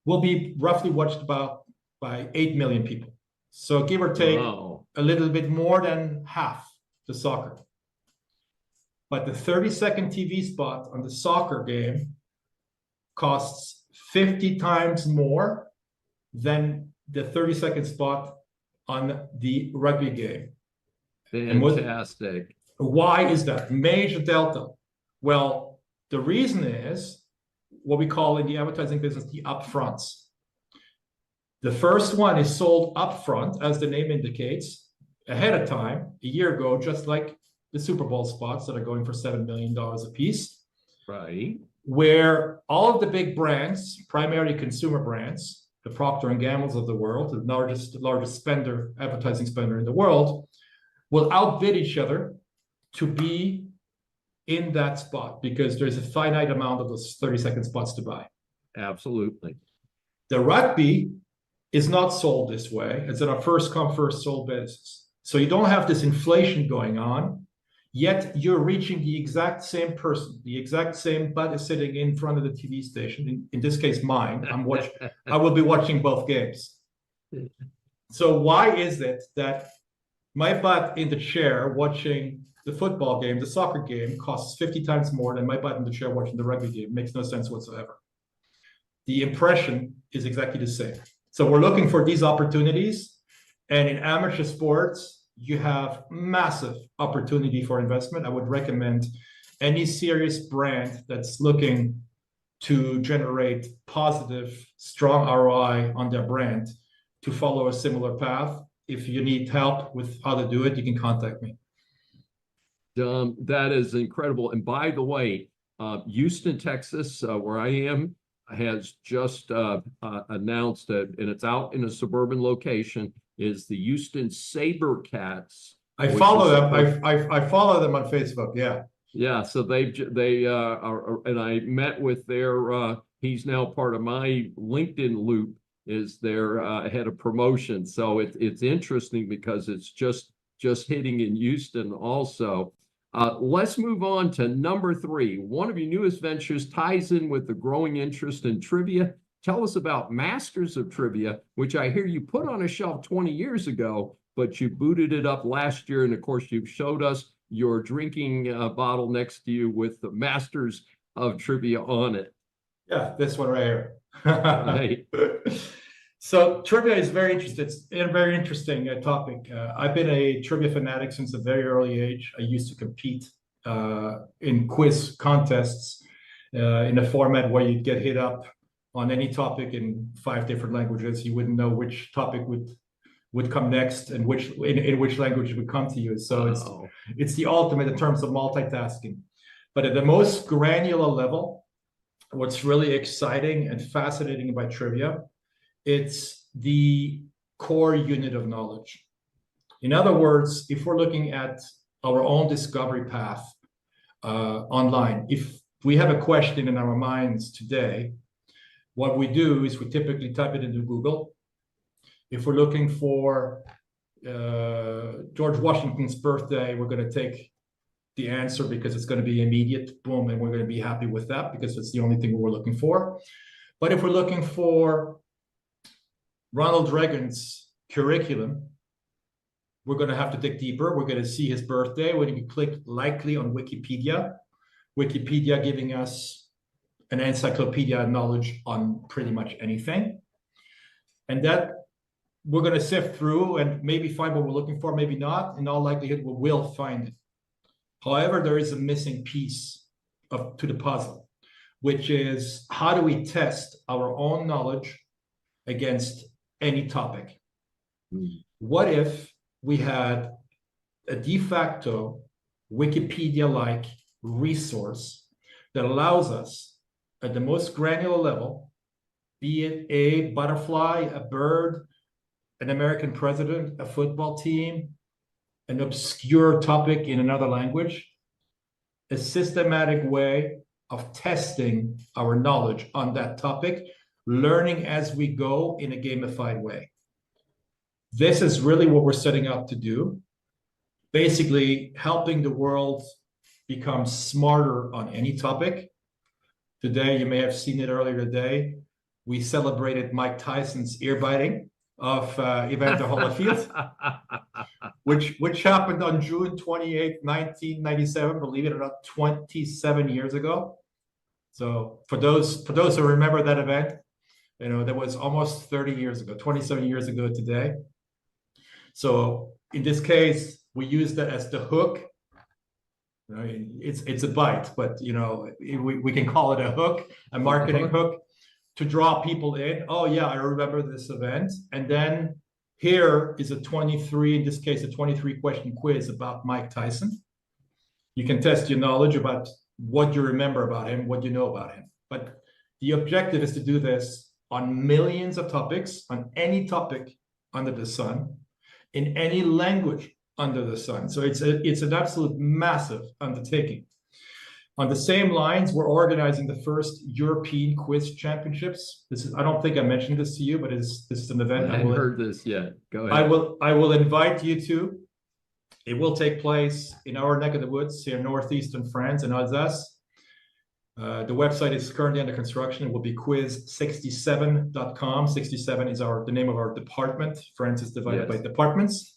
will be roughly watched by 8 million people. So give or take a little bit more than half the soccer. But the 30-second TV spot on the soccer game costs 50 times more than the 30-second spot on the rugby game. Fantastic. Why is that? Major delta. Well, the reason is what we call in the advertising business the upfronts. The first one is sold upfront, as the name indicates, ahead of time, a year ago, just like the Super Bowl spots that are going for $7 million a piece. Right. Where all of the big brands, primarily consumer brands, the Procter & Gamble's of the world, the largest advertising spender in the world, will outbid each other to be in that spot because there's a finite amount of those 30-second spots to buy. Absolutely. The rugby is not sold this way. It's on a first come, first sold basis. So you don't have this inflation going on, yet you're reaching the exact same person, the exact same butt is sitting in front of the TV station, in this case mine. I will be watching both games. So why is it that my butt in the chair watching the football game, the soccer game, costs 50 times more than my butt in the chair watching the rugby game? It makes no sense whatsoever. The impression is exactly the same. So we're looking for these opportunities. And in amateur sports, you have massive opportunity for investment. I would recommend any serious brand that's looking to generate positive, strong ROI on their brand to follow a similar path. if you need help with how to do it, you can contact me. That is incredible. And by the way, Houston, Texas, where I am, has just announced that, and it's out in a suburban location, is the Houston SaberCats. I follow them. I follow them on Facebook. Yeah. Yeah. So they are, and I met with their. He's now part of my LinkedIn loop. Is their head of promotion. So it's interesting because it's just hitting in Houston also. Let's move on to number 3. One of your newest ventures ties in with the growing interest in trivia. Tell us about Masters of Trivia, which I hear you put on a shelf 20 years ago, but you booted it up last year. And of course, you've showed us your drinking bottle next to you with the Masters of Trivia on it. Yeah, this one right here. Right. So trivia is very interesting. It's a very interesting topic. I've been a trivia fanatic since a very early age. I used to compete in quiz contests in a format where you'd get hit up on any topic in 5 different languages. You wouldn't know which topic would come next and in which language it would come to you. So it's the ultimate in terms of multitasking. But at the most granular level, what's really exciting and fascinating about trivia, it's the core unit of knowledge. In other words, if we're looking at our own discovery path online, if we have a question in our minds today, what we do is we typically type it into Google. If we're looking for George Washington's birthday, we're going to take the answer because it's going to be immediate, boom, and we're going to be happy with that because it's the only thing we're looking for. But if we're looking for Ronald Reagan's curriculum, we're going to have to dig deeper. We're going to see his birthday. We're going to click likely on Wikipedia. Wikipedia giving us an encyclopedia knowledge on pretty much anything. And that we're going to sift through and maybe find what we're looking for, maybe not. In all likelihood, we will find it. However, there is a missing piece to the puzzle, which is how do we test our own knowledge against any topic? What if we had a de facto Wikipedia-like resource that allows us at the most granular level, be it a butterfly, a bird, an American president, a football team, an obscure topic in another language, a systematic way of testing our knowledge on that topic, learning as we go in a gamified way. This is really what we're setting up to do, basically helping the world become smarter on any topic. Today, you may have seen it earlier today, we celebrated Mike Tyson's ear biting of Evander Holyfield, which happened on June 28th, 1997, believe it or not, 27 years ago. So for those who remember that event, you know, that was almost 30 years ago, 27 years ago today. So in this case, we use that as the hook. You know, it's a bite, but you know, we can call it a hook, a marketing hook to draw people in. Oh yeah, I remember this event. And then here is a 23, in this case, a 23 question quiz about Mike Tyson. You can test your knowledge about what you remember about him, what you know about him. But the objective is to do this on millions of topics, on any topic under the sun, in any language under the sun. So it's an absolute massive undertaking. On the same lines, we're organizing the first European Quiz Championships. I don't think I mentioned this to you, but this is an event. I haven't heard this yet. Go ahead. I will invite you to. It will take place in our neck of the woods here in northeastern France in Alsace. The website is currently under construction. It will be quiz67.com. 67 is the name of our department. France is divided by departments.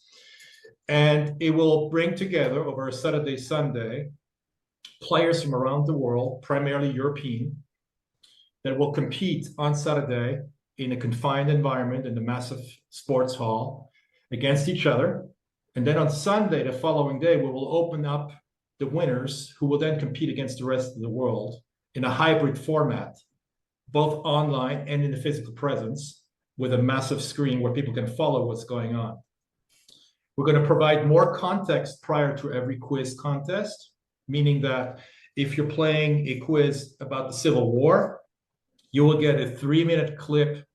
And it will bring together over a Saturday, Sunday, players from around the world, primarily European, that will compete on Saturday in a confined environment in the massive sports hall against each other. And then on Sunday, the following day, we will open up the winners who will then compete against the rest of the world in a hybrid format, both online and in the physical presence, with a massive screen where people can follow what's going on. We're going to provide more context prior to every quiz contest, meaning that if you're playing a quiz about the Civil War, you will get a 3-minute clip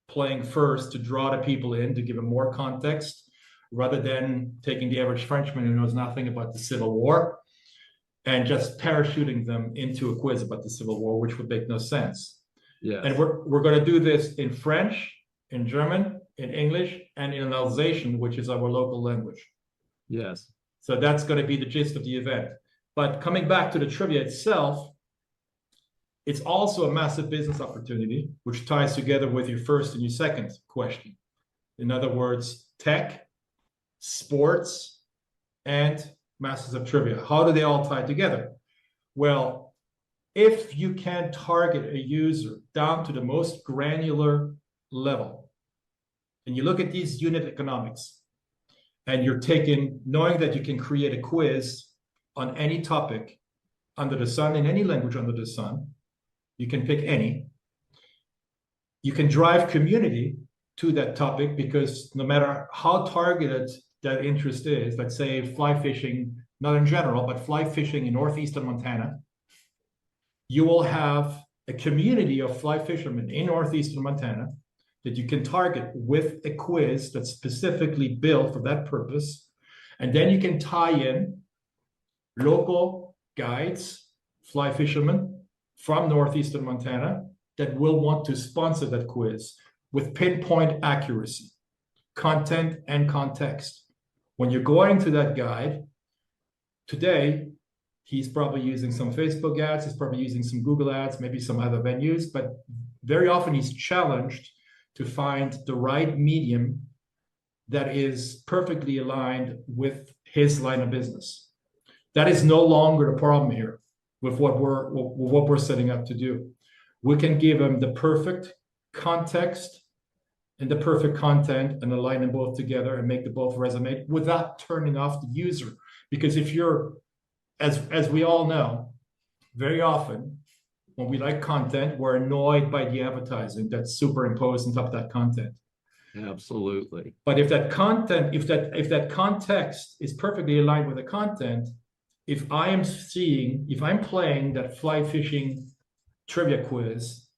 playing first to draw the people in, to give them more context, rather than taking the average Frenchman who knows nothing about the Civil War and just parachuting them into a quiz about the Civil War, which would make no sense. Yes. And we're going to do this in French, in German, in English, and in Alsatian, which is our local language. Yes. So that's going to be the gist of the event. But coming back to the trivia itself, it's also a massive business opportunity, which ties together with your first and your second question. In other words, tech, sports, and Masters of Trivia. How do they all tie together? Well, if you can target a user down to the most granular level, and you look at these unit economics, and you're taking, knowing that you can create a quiz on any topic under the sun, in any language under the sun, you can pick any. You can drive community to that topic, because no matter how targeted that interest is, let's say fly fishing, not in general, but fly fishing in northeastern Montana, you will have a community of fly fishermen in northeastern Montana that you can target with a quiz that's specifically built for that purpose. And then you can tie in local guides, fly fishermen from northeastern Montana that will want to sponsor that quiz with pinpoint accuracy, content and context. When you're going to that guide, today, he's probably using some Facebook ads, he's probably using some Google ads, maybe some other venues, but very often he's challenged to find the right medium that is perfectly aligned with his line of business. That is no longer the problem here with what we're setting up to do. We can give him the perfect context and the perfect content and align them both together and make them both resonate without turning off the user. Because if you're, as we all know, very often when we like content, we're annoyed by the advertising that's superimposed on top of that content. Absolutely. But if that content, if that context is perfectly aligned with the content, if I'm playing that fly fishing trivia quiz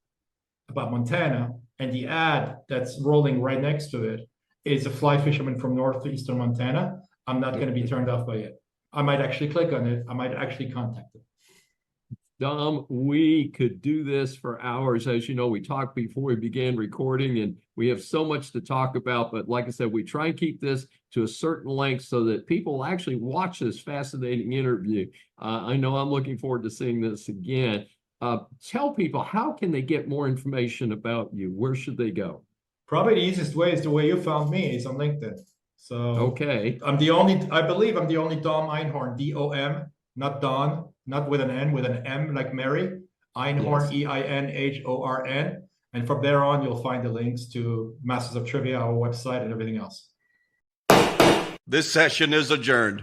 about Montana, and the ad that's rolling right next to it is a fly fisherman from northeastern Montana, I'm not going to be turned off by it. I might actually click on it. I might actually contact it. Dom, we could do this for hours. As you know, we talked before we began recording, and we have so much to talk about. But like I said, we try and keep this to a certain length so that people actually watch this fascinating interview. I know I'm looking forward to seeing this again. Tell people, how can they get more information about you? Where should they go? Probably the easiest way is the way you found me, is on LinkedIn. So okay, I believe I'm the only Dom Einhorn, D-O-M, not Don, not with an N, with an M like Mary, Einhorn, yes. E-I-N-H-O-R-N. And from there on, you'll find the links to Masters of Trivia, our website, and everything else. This session is adjourned.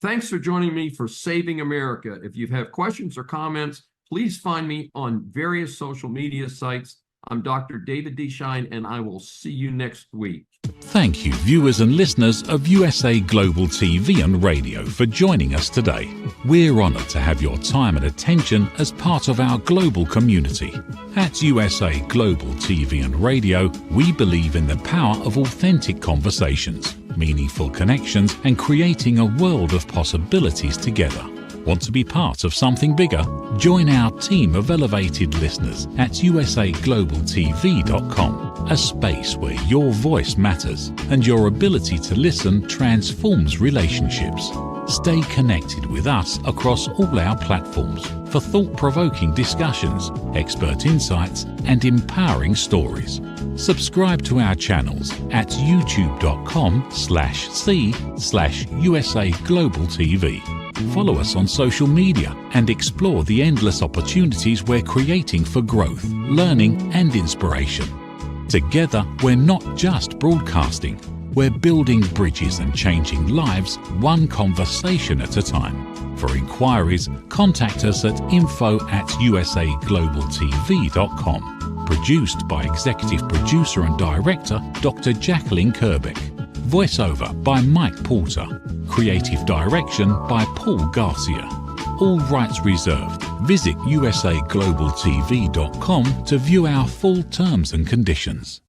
Thanks for joining me for Saving America. If you have questions or comments, please find me on various social media sites. I'm Dr. David D. Schein, and I will see you next week. Thank you, viewers and listeners of USA Global TV and Radio, for joining us today. We're honored to have your time and attention as part of our global community. At USA Global TV and Radio, we believe in the power of authentic conversations, meaningful connections, and creating a world of possibilities together. Want to be part of something bigger? Join our team of elevated listeners at usaglobaltv.com, a space where your voice matters and your ability to listen transforms relationships. Stay connected with us across all our platforms for thought-provoking discussions, expert insights, and empowering stories. Subscribe to our channels at youtube.com/c/USA-Global-TV. Follow us on social media and explore the endless opportunities we're creating for growth, learning, and inspiration. Together, we're not just broadcasting, we're building bridges and changing lives one conversation at a time. For inquiries, contact us at info@usaglobaltv.com. Produced by Executive Producer and Director Dr. Jacqueline Kerbeck. Voiceover by Mike Porter. Creative direction by Paul Garcia. All rights reserved. Visit usaglobaltv.com to view our full terms and conditions.